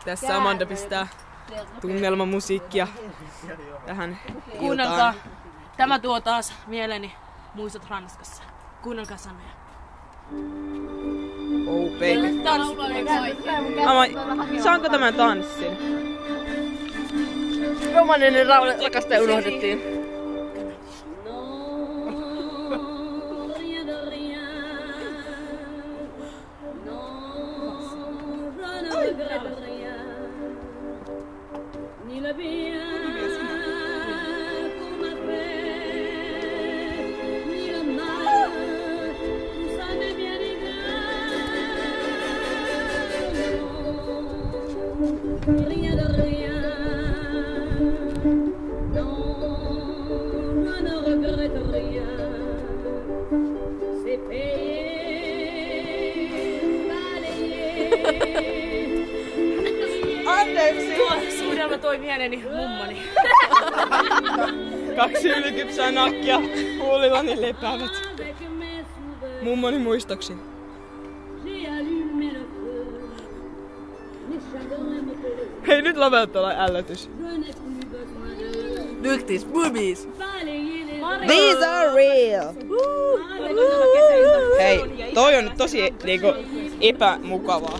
Tässä Amanda pistää tunnelmamusiikkia tähän Kuunnelkaa. iltaan. Tämä tuo taas mieleeni muistot Ranskassa. Kuunnelkaa sanoja. Oh baby. Saanko tämän tanssin? Romaninen rakastaja unohdettiin. Anteeksi! Tuo suudelma toi mieleeni mummoni. 2 ylikypsää nakkia huulillani lepäävät. Mummoni muistoksi. Hei, nyt lopettaa ällötys. Look these boobies. These are real! Hei, toi on nyt tosi epämukavaa.